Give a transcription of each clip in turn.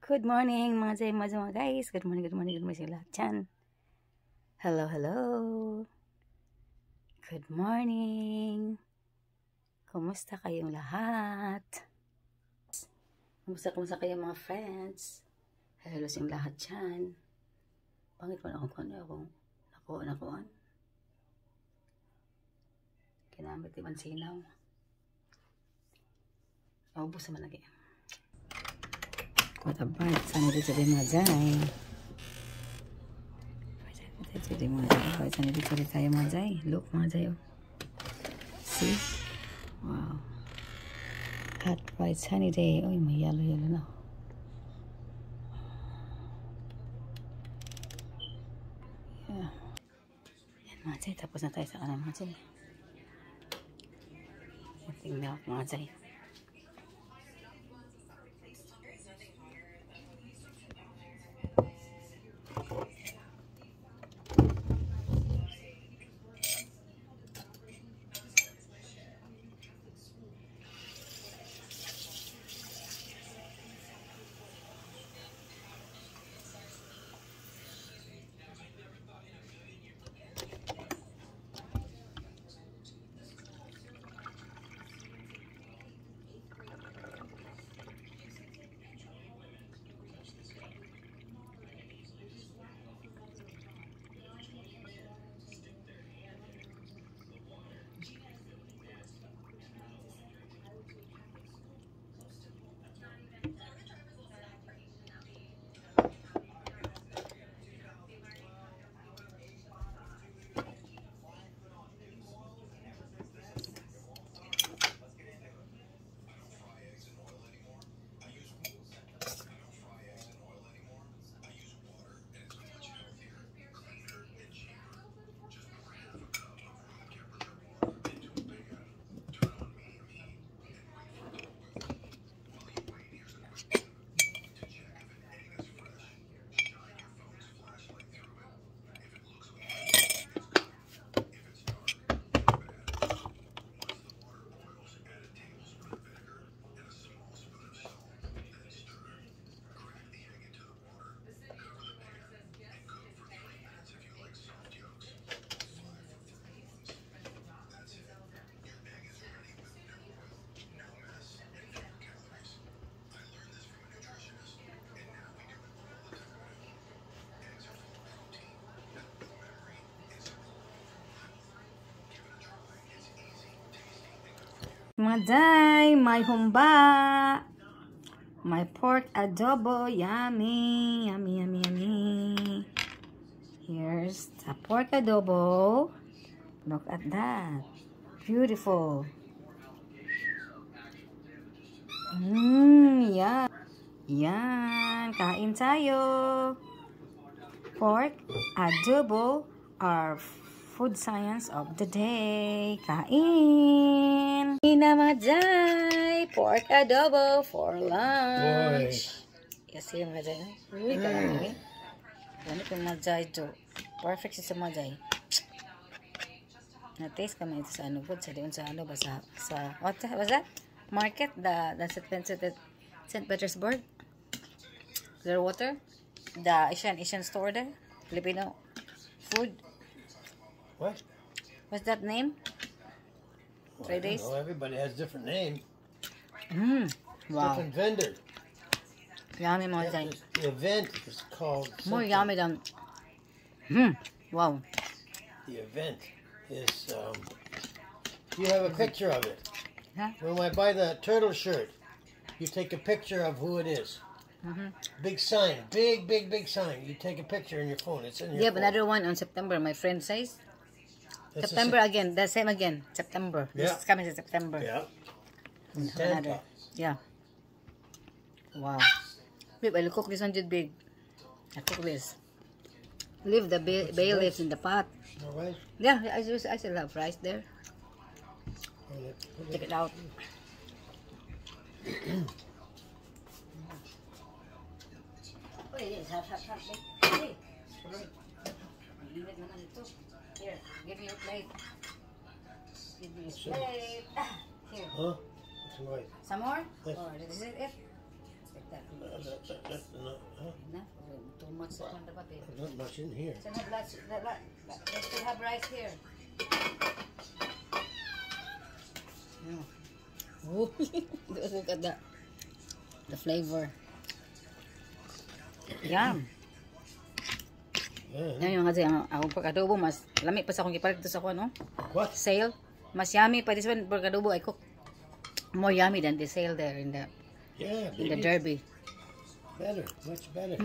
Good morning mga Jay, mga guys. Good morning sa lahat dyan. Hello, hello. Good morning. Kumusta kayong lahat? Kumusta kayong mga friends? Hello sa lahat dyan. Pangit mo na akong nakuhaan. Kinamit iban sinaw. Naubos naman lagi. What about sana dito din mga Jay? Sana dito din tayo mga Jay. Look mga Jay. See? Wow. Hot, bright, sunny day. Uy, may yellow na. Yeah. Yan mga Jay. Tapos na tayo sa kanan mga Jay. Tingnan ako mga Jay. Mga Jay, may humba. My pork adobo. Yummy. Yummy, yummy, yummy. Here's the pork adobo. Look at that. Beautiful. Yeah. Yan. Kain tayo. Pork adobo, our food science of the day. Kain. Mga pork adobo for lunch. Yes, yun mga Jay. Uy, karami. Ganit yung mga Jay to. Perfect sa mga Jay. Na-taste kami ito sa ano po. Sa diyon sa ano ba sa what was that? Market? The St. Petersburg? Clearwater? The Asian store there? Filipino food? What? What's that name? Well, 3 days? know. Everybody has different name. Wow. Different vendor. Yummy mga Jay. The event is called More something. yummy than... Wow. The event is, you have a picture of it. Huh? When I buy the turtle shirt, you take a picture of who it is. Big sign. Big sign. You take a picture in your phone. It's in your We have phone. another one on September. My friend says. That's September again. The same again. September. Yeah. This is coming to September. Yeah. Another. Yeah. Wow. Babe, I'll cook this one just big. I'll cook this. Leave the bay leaves in the pot. All right. Yeah, I still have rice there. Take it out. Here, give me your plate. Give me your plate. Here. Huh? That's right. Some more? Yes. Or this is it? That's not, huh? Enough. Too much sa kanda pa, babe. Not much in here. So, let's still have rice here. Oh, look at the flavor. Yum. Yeah. Yan yung kasi ang pagkadobo mas lami pa sa akong ipalit sa ako, no? What? Sale. Mas yummy pa this one pagkadobo I cook. More yummy than the sale there in the Derby. Better, much better.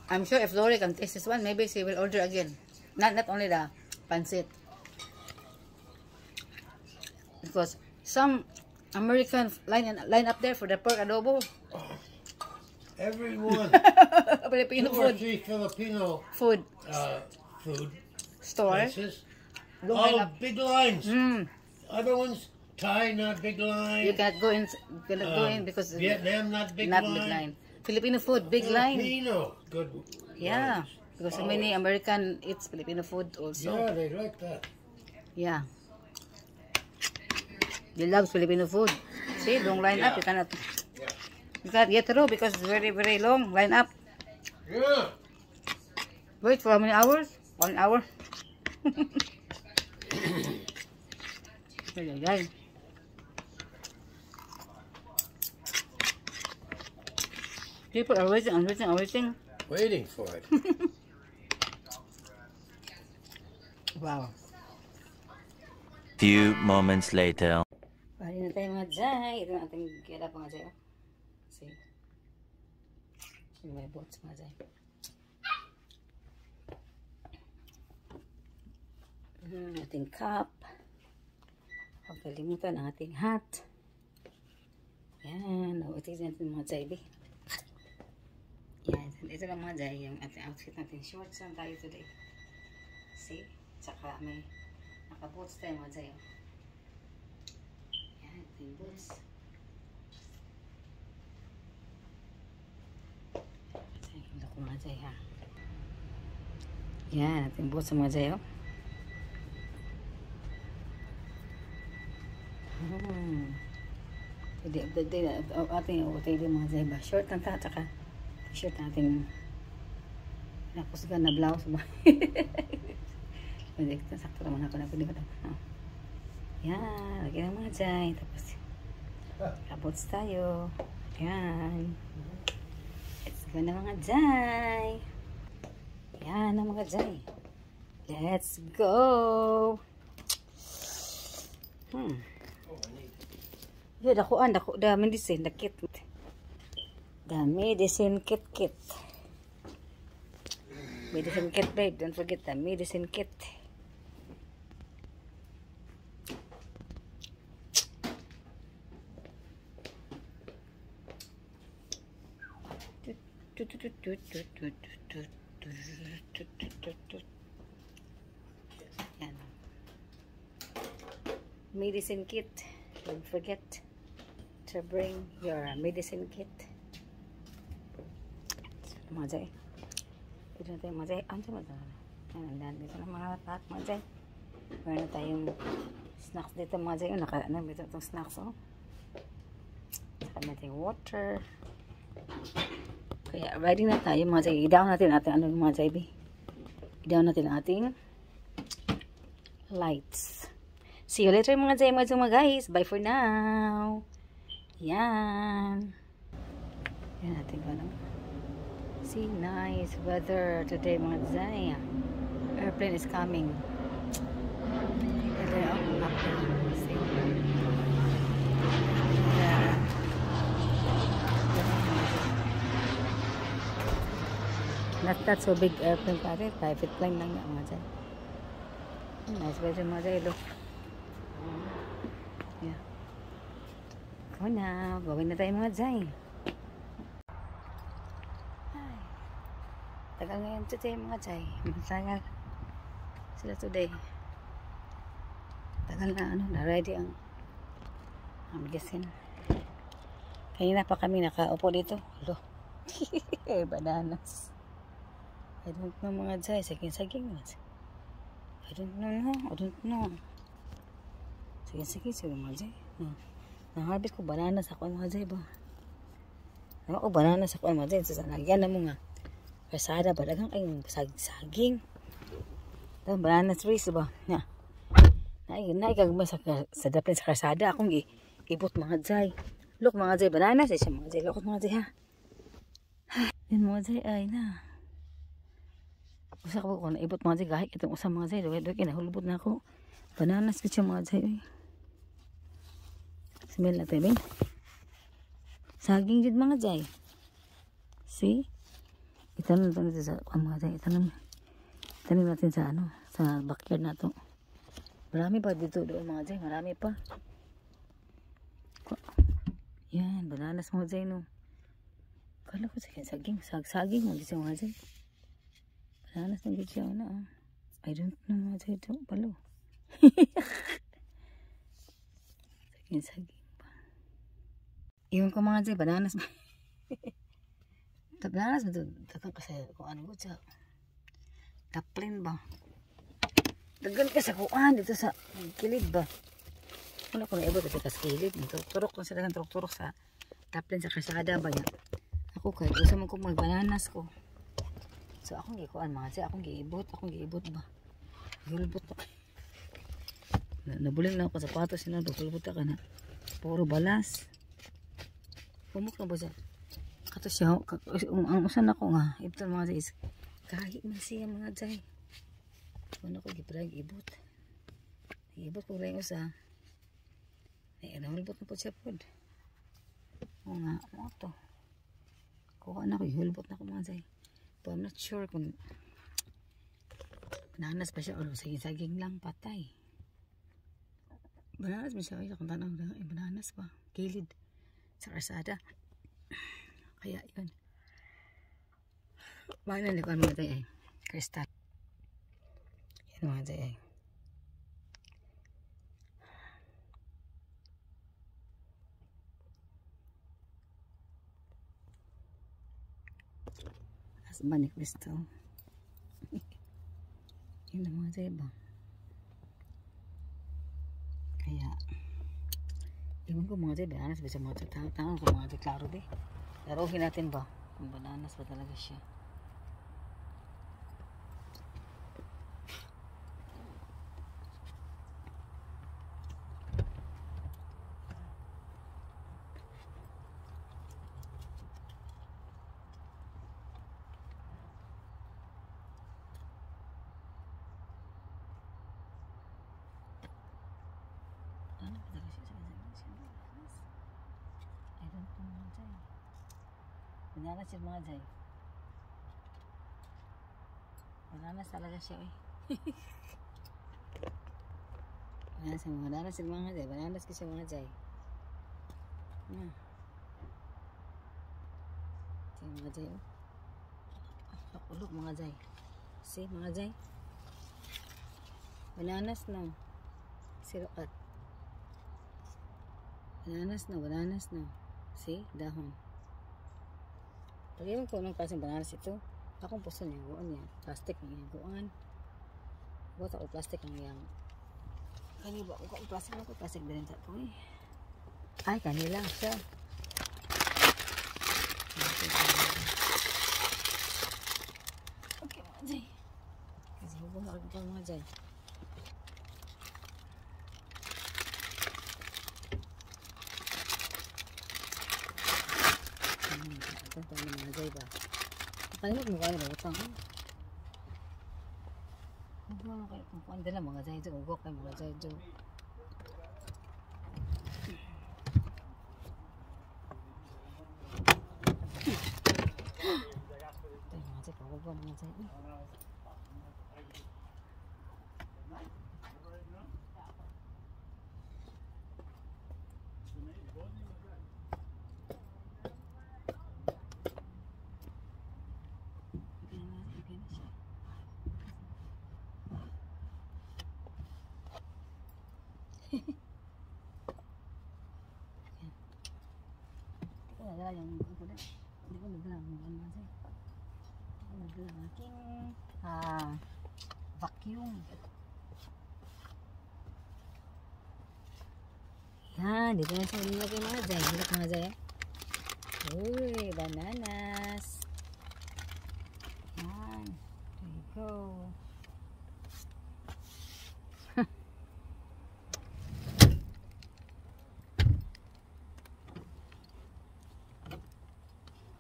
I'm sure if Lori can taste this one, maybe she will order again. Not only the pancit. Because some American line up there for the pork adobo. Everyone. Filipino 2 or food. 3 Filipino Food food store. places. Long line All up. big lines. Other ones, Thai, not big line. You cannot go in because Vietnam, not big not line. big line. Filipino food, big line. Filipino, good. Yeah, lines. because so many American eats Filipino food also. Yeah, they like that. Yeah. They love Filipino food. See, long line up. Yeah. You cannot get through because it's very, very long line up. Yeah. Wait for how many hours? 1 hour. Ay, ay, ay. People are waiting and waiting and waiting. Waiting for it. Wow. Few moments later. Bali na tayo mga Jai. Ito na ating kila pa mga Jai. See? May boats mga Jai. Ating cup. Huwag kalimutan ang ating hat. Yan. Ito natin mga Jai. Yan. Ito lang mga Jai. Yung ating outfit natin. Shorts lang tayo today. See? Tsaka may naka-boots tayo mga Jai. Yan. Ating boots. Hilo ko mga Jai ha. Yan. Ating boots mga Jai. Pwede update din ating update din mga Jai ba. Short lang ta. Tsaka t-shirt natin nakusgan na blouse ba. Pwede ito. Sakto naman ako na pwede ba. Yan. Lagyan ng mga Jai. Tapos kabots tayo. Yan. Let's go na mga Jai. Yan na mga Jai. Let's go. Yeah, dakuan, the medicine, the kit. The medicine kit. Medicine kit, babe. Don't forget the medicine kit. Yan. Medicine kit. Don't forget to bring your medicine kit. Mga Jai. Ito na tayo mga Jai. Ano ba ito? Ayan, dito na mga lahat mga Jai. Meron na tayong snacks dito mga Jai. Naka-ano dito itong snacks. Oh. Saka natin water. Kaya ready na tayo mga Jai. I-down natin ating ano mga Jai. I-down natin ating lights. See you later mga Jai, mga guys. Bye for now. Yan. Yan natin ba naman. See, nice weather today mga Jai. Airplane is coming. Ito yung see. Not so big airplane pare. Private plane lang yan mga Jai. Nice weather mga Jai. Look. Yeah. Go na. Gawin na tayo mga Jai. Ay. Tagal ngayon today mga Jai. Tagal sila today. Tagal na ano. Na-ready ang medicine. Kanina pa kami nakaupo dito. Hello. Bananas. I don't know mga Jai. Saging-saging. I don't know. Sige, mga Jay. Na-harvest ko banana sa ako mga Jay ba? Ano ko banana sa ako mga Jay. Sa nagyan na mo nga. Kasada ba? Dagang kayong saging. Dagang banana trees ba? Naikagmay sa daplin sa kasada. Akong ibot mga Jay. Look mga Jay, banana siya mga Jay. Look mga Jay ha. Yan mga Jay ay na. Usa ko na ibot mga Jay. Kahit itong usa mga Jay. Doon kinahulbot na ako. Bananas ko siya mga Jay. Smell natin ba? Saging jud mga Jay. See? Itanong natin sa mga Jay. Itanong natin sa sa backyard na to. Marami pa dito doon mga Jay. Marami pa. Yan. Bananas mga Jay no. Kala ko saging. Saging mga Jay. Bananas na dito siya na. I don't know mga Jay. Ito palo. Saging pa. Iyon ko mga Jay. Bananas ba? Bananas ba ito? Dagang kasi kung ano ba siya. Taplin ba? Dagan ka sa kuan dito sa kilid ba? Wala ko na ibo dito sa kilid. Turok lang sa dagang turok sa taplin sa kasada ba yan? Ako kahit gusto mo kong magbananas ko. So akong gikuan mga Jay. Akong giibot ba? Gulbot ako. Nabuling lang ako sa patos sila. Gulbot ka na. Puro balas. Pumuk na ba siya? Kato siya, ang usan ako nga, ito mga Jay is, kahit man siya mga Jay. Ano ko, giprag, ibot. Ibot ko rin usa. Ay, nahulbot na po siya po. O nga, ano to? Kuha na ko, ihulbot na ko mga Jay. But I'm not sure kung bananas pa siya o saging lang, patay. Bananas ba siya? Ay, kung tanong, bananas pa. Kilid. Sa karsada. Kaya yun. Bakit nalikuan mga Jay ay? Kristal. Yan mga Jay ay. Asba ni Kristal. Yun ang mga Jay ba? Kaya iwan ko mga Jay, bananas ba siya mga Jay? Tangan ko mga Jay, klaro ba? Laruhin natin ba? Kung bananas ba talaga siya? Ano ba talaga siya? Bananas? I don't know mga Jay. Bananas yung mga Jay. Bananas talaga siya eh. Bananas yung mga Jay. Bananas kasi mga Jay. Ito yung mga Jay oh. Look mga Jay. See mga Jay. Bananas no. Sirukat. Bananas no. See? Dahon. Pag-iwan ko ng klaseng bananas ito, akong puso niya, guan niya. Plastic niya, guan. Buat ako plastic niya. Kaniba ko plastic ako, plastic din sa ito eh. Ay, kanila siya. Okay, mga Jay. Kasi hubong ako pa mga Jay. Ito mga Jay ba? Nakalimot mo kayo na utang. Huwag mo kayo kung kuhan dala mga Jay. Ugok kayo mga Jay. Ito yung mga Jay. Pagod ba mga Jay? Nadala yung hindi ko nadala ang mga Jay. Hindi ko nadala ang aking vacuum. Yan, dito na siya nilagay mga Jay. Hilak mga Jay. Uy, bananas. Yan. There you go.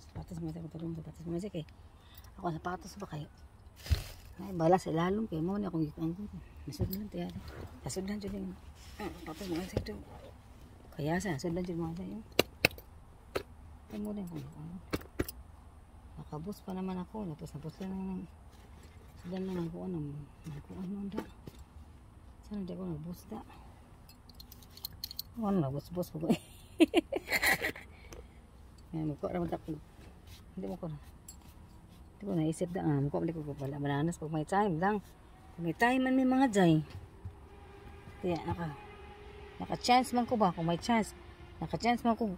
Sapatos mo tayo. Sapatos mo tayo. Ako sapatos ba kayo? Ay, bala sa ilalong kayo mo na akong ikuan ko. Nasudlan tayo. Nasudlan dyan yung sapatos mga sa ito. Kaya sa nasudlan dyan mga sa iyo. Ay mo na akong ikuan. Nakabus pa naman ako. Tapos napos lang naman. Sudan lang ako anong nagkuan mo da. Saan hindi ako nagbus da? Ano nagbus-bus ko ba? Ngayon magkuha naman ako. Hindi mo ko na. Hindi ko naisip da. Magkuha balik ko pala. Bananas pag may time lang. Pag may time man may mga Jay. Kaya naka-chance man ko ba? Kung may chance. Naka-chance man ko.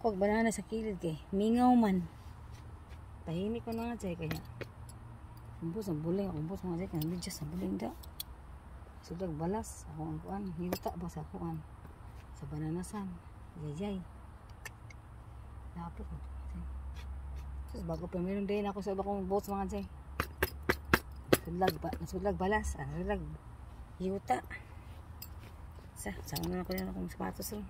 Kuwag banana sa kilid kay. Mingaw man. Tahimik ko na nga Jay. Kaya. Kumbos ang buling. Kumbos mga Jay. Kaya hindi just ang buling da. Sudag balas. Ako ang kuan. Yuta ba sa kuan. Sa bananasan. Jay. Lapo ko. Tapos bago pa meron din ako sa iba kong boats mga Jay. Nasudlag balas. Nasudlag yuta. Sama na ko yan akong sapatos rin.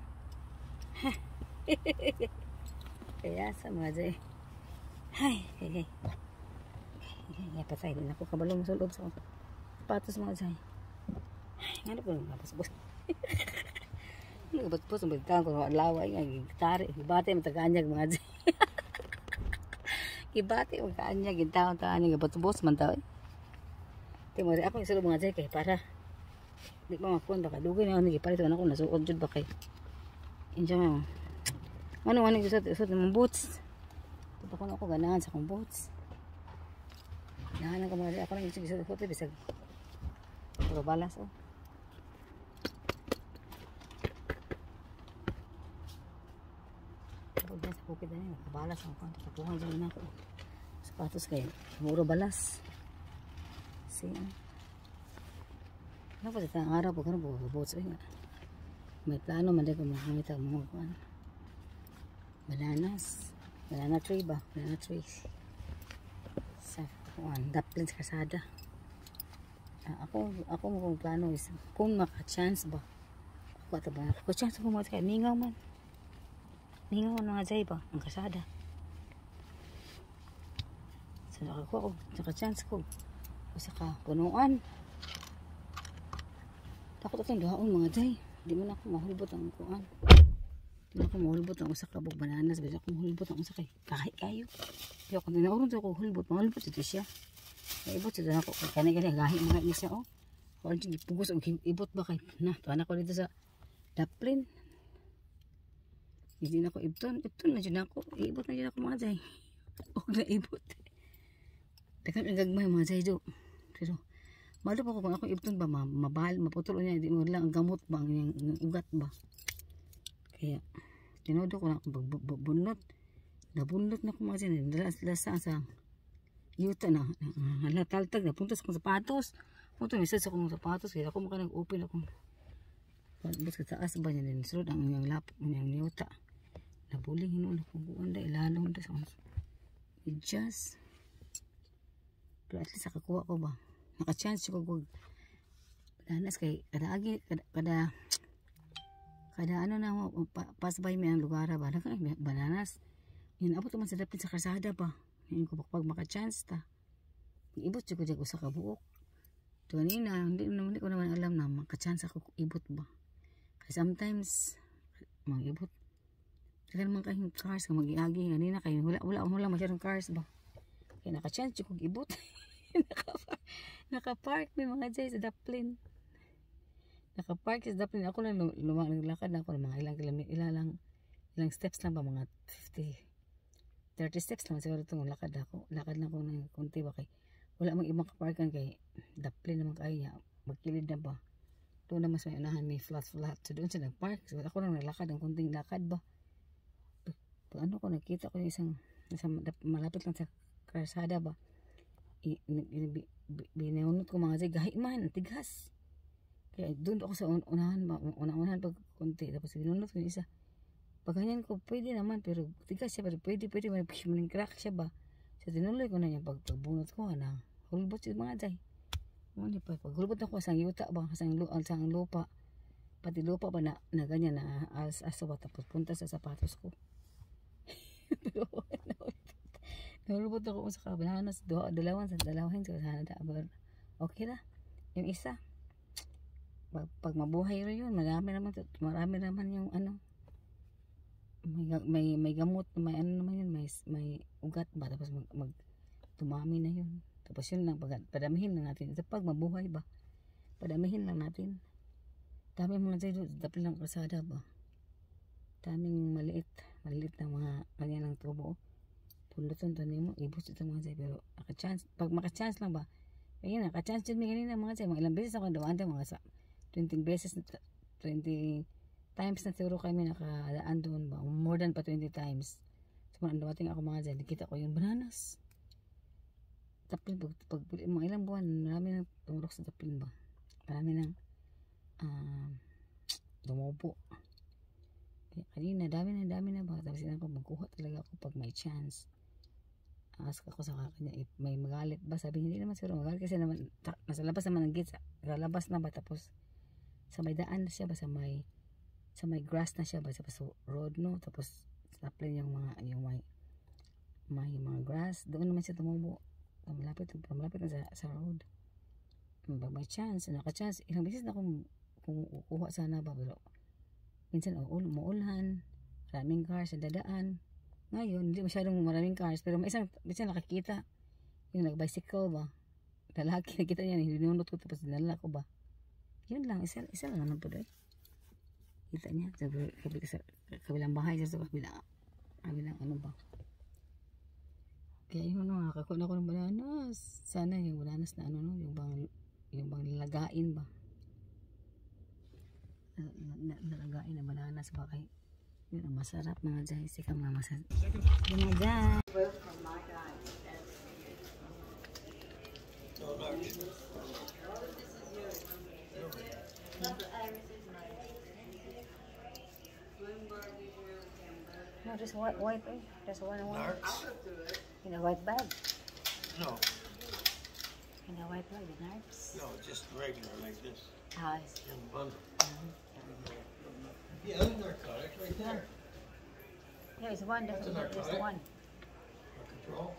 Kaya sa mga Jay. Ay. Patay din ako kabalong sulod sa sapatos mga Jay. Ay, ano po yung kapos-bos? Nagabot-bos ang bigtaan ko. Laway nga. Gitari. Ibate mataganyag mga Jay. Ibate magkanyag. Gitawang-tanyag. Gabot-bos man tao. Timori ako yung sulod mga Jay. Kaya para di ba makuan baka dugay na ako nagipalit ako nasuod jud ba kay inja mo ano usot ng boots tupa ko na ako ganahan sa akong boots ganahan ko mga ako lang isig photo bisag puro balas oh pag sa bukid na yun balas ako tapuhan dyan na ako sapatos kayo puro balas see ano pa sa araw po karon bubuts nga. May plano man din ko makita mo kuan. Banana tree ba? Banana trees. Sa kuan dumpling sa kasada. Ako mo kung plano is kung maka-chance ba. Ako ta ba? Ako chance ko mo kay mingaw man. Mingaw man nga Jay ba ang kasada. So ako naka-chance ko. Usa ka punuan. Takot akong duhaon mga Jay. Di man ako mahulbot ang kuan. Di man ako mahulbot ang usa ka bug bananas. Basta ako mahulbot ang usa kay kayo. Di ako tinauron to ako hulbot. Mahulbot ito siya. Naibot siya ako. Kani-kani gahi mga niya siya oh. Kung ano ipugos ang ibot ba kay. Na, tuwan ako dito sa daplin. Hindi na ako ibton. Ibton na dyan ako. Iibot na dyan ako mga Jay. Huwag na ibot. Dagan ang gagmay mga Jay do. Pero malo pa ko kung ako ibton ba mabal maputol niya hindi mo lang ang gamot ba ang ugat ba kaya tinodo ko na akong bunot nabunot na ko mga sin lasa sa yuta na halataltag na puntos kong sapatos punto ni sa kong sapatos kaya ako maka nag-open akong bus sa taas ba niya din sulod ang yung lapok ang yuta nabuling hinuon akong buwan da ilalong da sa just pero at least nakakuha ko ba naka-chance ko kung bananas kay kada ano na mo pasbay may ang lugar ba bananas yun abot man sa dapit sa kasada pa yun ko pag maka-chance ta ibot ko dyan usa ka buok ito kanina hindi ko naman alam na maka-chance ako ibot ba kaya sometimes mga ibot kaya naman kayong cars ka mag-iagi kanina kayo wala masyadong cars ba kaya naka-chance ko ibot naka-park may mga Jay sa daplin. Naka-park sa daplin. Ako lang lumaklakad na ako mga ilang steps lang ba mga 30 steps lang siguro itong lakad ako. Lakad lang ako ng konti ba kay wala mang ibang kaparkan kay daplin naman kaya magkilid na ba. Doon na mas may unahan may flat so doon siya nag-park. So ako lang naglakad ang konting lakad ba. Pag ano ko nakita ko yung isang malapit lang sa karsada ba. Binunot ko mga Jay gahi man tigas Kaya doon ako sa unahan pag konti. Tapos sinunod ko yung isa. Pag ganyan ko, pwede naman. Pero tigas siya. Pero pwede. May crack siya ba? So tinuloy ko na yung pagbunot ko. Hulbot yung mga day. Pag hulbot ako, asang yuta ba? Asang lupa. Pati lupa pa na ganyan na aso ba. Tapos punta sa sapatos ko. Pero nahulbot ako sa kabananas. Dalawan. So sana dabar. Okay na. Yung isa. Pag mabuhay rin yun, marami naman yung may gamot, may naman yun, may ugat ba, tapos tumami na yun. Tapos yun lang, padamihin lang natin. Ito pag mabuhay ba, padamihin lang natin. Dami mga dito, dapil ng kalsada ba. Daming maliit na mga kanyang tubo. Pulutan to nimo, ibus ito mga dyan. Pero pag maka-chance lang ba, ayun, naka-chance dyan may ganina mga dyan. Mga ilang beses ako dawaan dyan, mga 20 beses, 20 times na siguro kami nakadaan doon ba. More than pa 20 times. So, dawating ako mga dyan, nakita ko yung bananas. Tapin, pag mga ilang buwan, marami nang tumurok sa tapin ba. Marami nang tumubo. Kaya kanina, dami na ba. Tapos ako, magkuha talaga ako pag may chance. Ask ako sa kanya, may magalit ba? Sabi, hindi naman siguro magalit kasi naman, nasa labas naman ng gate. Sa labas na ba, tapos sa may daan na siya ba, sa may grass na siya ba, sa road no, tapos sa plain yung mga grass, doon naman siya tumubo, malapit na sa road. Pag may chance, naka-chance, ilang beses na akong kukuha sana ba, pero minsan maulan, maraming cars sa dadaan. Ngayon, hindi masyadong maraming cars, pero may minsan nakakita, yung nag-bicycle ba, lalaki, nakita niya, hinunod ko, tapos dinala ko ba. Yun lang, isa lang naman po doon. Kita niya, sa kabilang bahay, sa kabilang ano ba. Kaya yun, nakakakuha ko ng bananas. Sana yung bananas na yung bang nilagain ba. Nalagain na bananas ba kay yun ang masarap mga dyan. Sika mga masarap. Yun mga dyan. No, just white. Just one. In a white bag. No. In a white bag, the narcs. No, just regular like this. Ah, I see. In a bundle. Yeah, other narcotic right there. Yeah, it's one. That's a narcotic. There's one. For control.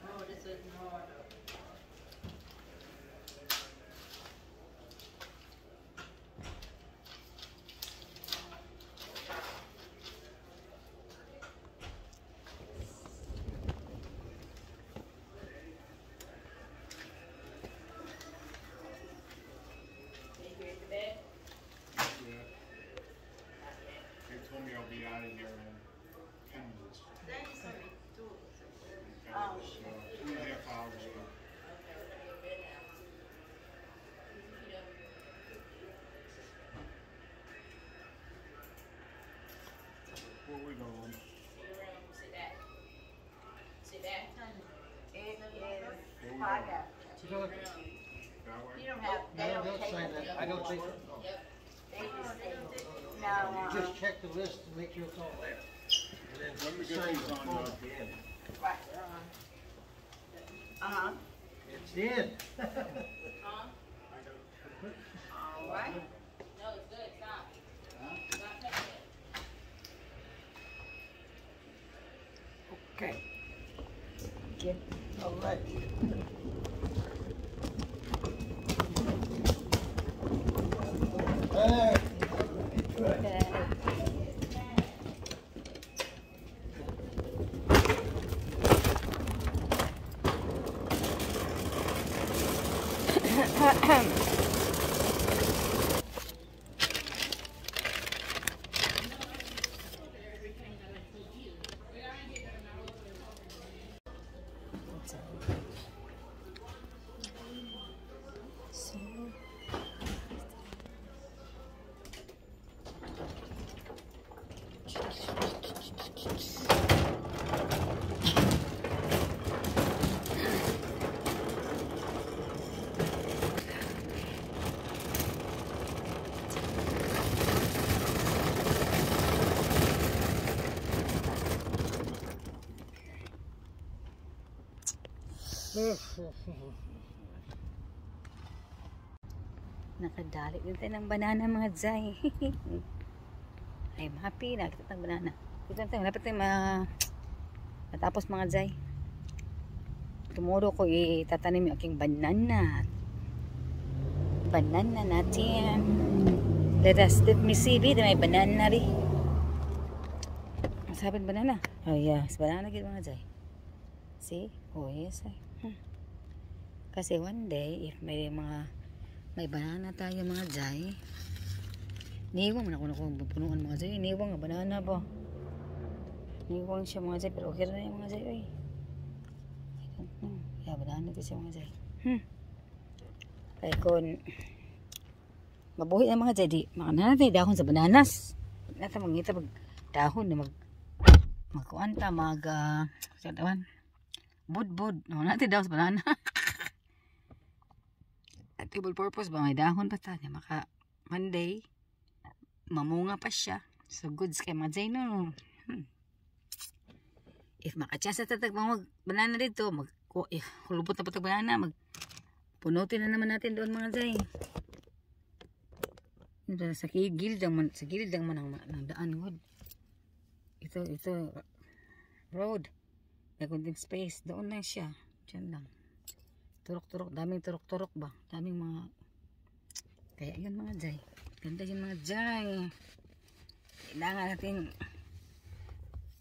Oh, this is more. They told me I'll be out of here in 10 minutes. So, 2.5 hours ago. Where we going? Sit back. It is That So, way? You don't have. They no, don't they'll take sign it. that. I don't think so. Yep. They just take it. No. You just check the list to make sure it's all there. And then Let me get sign these the on, form at the end. Right. It's in. All right. No, it's good. Stop. Stop touching it. Okay. Get all right. Hey. Nakadali din tayo ng banana mga Jai. I'm happy. Nakita ng banana. Kita tayo. Dapat tayo matapos mga Jai. Tomorrow ko itatanim yung aking banana. Banana natin. Let me see. May banana rin. Sabi banana. Oh yes. Banana gitu mga Jai. See? Oh yes. Kasi one day, if may banana tayo mga Jai, niwang man ako punuan mga Jai. Niwang nga banana po. Niwang siya mga Jai. Pero okay na yung mga Jai. Oy. I don't know. Kaya banana ito siya mga Jai. Kaya kung mabuhi na mga Jai, di makana natin dahon sa bananas. Nata mangita pag dahon na magkuan ta satawan bud no natin dahon sa banana. At double purpose ba may dahon pa ta maka Monday mamunga pa siya, so goods kay mga Jai no. If makachasa tatag mga banana dito hulubot na patag banana punutin na naman natin doon mga Jai. Ito sa gilid lang man ang daan good. Ito road may kunting space doon lang siya, dyan lang turok daming turok ba, daming mga kaya yun mga Jai, ganda yun mga Jai. Kailangan natin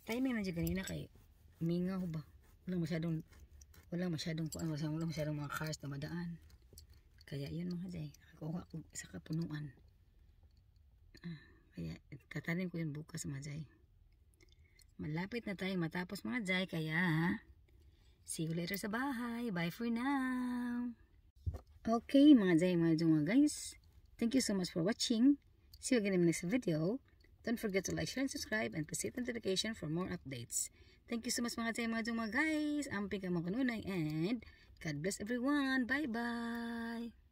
timing na dyan kanina kay mingaw ba, walang masyadong mga cars na madaan, kaya yun mga Jai, nakakuha ko sa kapunuan. Kaya tatanim ko yun bukas mga Jai. Malapit na tayong matapos mga Jai, kaya see you later sa bahay. Bye for now. Okay mga Jai, mga guys, thank you so much for watching. See you again in the next video. Don't forget to like, share, and subscribe, and press the notification for more updates. Thank you so much mga Jai, mga guys. Amping ka mga kanunay, and God bless everyone. Bye bye.